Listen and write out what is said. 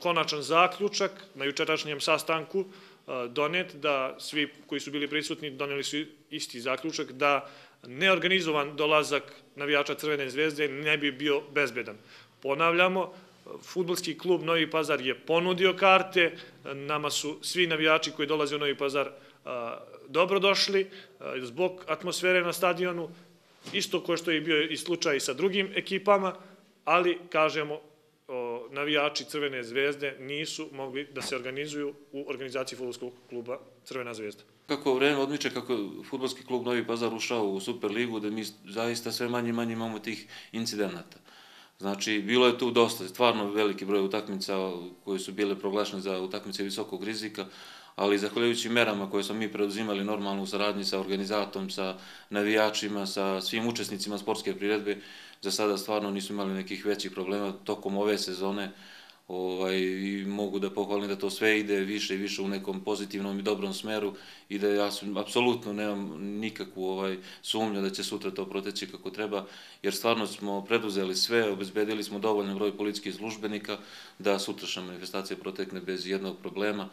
konačan zaključak na jučerašnjem sastanku donet, da svi koji su bili prisutni doneli su isti zaključak, da neorganizovan dolazak navijača Crvene zvezde ne bi bio bezbedan. Ponavljamo, fudbalski klub Novi Pazar je ponudio karte, nama su svi navijači koji dolaze u Novi Pazar dobrodošli zbog atmosfere na stadionu, isto kao što je bio i slučaj sa drugim ekipama, ali, kažemo, navijači Crvene zvezde nisu mogli da se organizuju u organizaciji fudbalskog kluba Crvena zvezda. Kako vreme odmiče, kako je fudbalski klub Novi Pazar ušao u Superligu, da mi zaista sve manje i manje imamo tih incidenata. Znači, bilo je tu dosta, stvarno veliki broj utakmica koje su bile proglašene za utakmice visokog rizika, ali zahvaljujući merama koje smo mi preduzimali normalno u saradnji sa organizatom, sa navijačima, sa svim učesnicima sportske priredbe, za sada stvarno nisu imali nekih većih problema tokom ove sezone i mogu da pohvalim da to sve ide više i više u nekom pozitivnom i dobrom smeru i da ja apsolutno nemam nikakvu sumnju da će sutra to proteći kako treba, jer stvarno smo preduzeli sve, obezbedili smo dovoljan broj policijskih službenika da sutrašnja manifestacija protekne bez jednog problema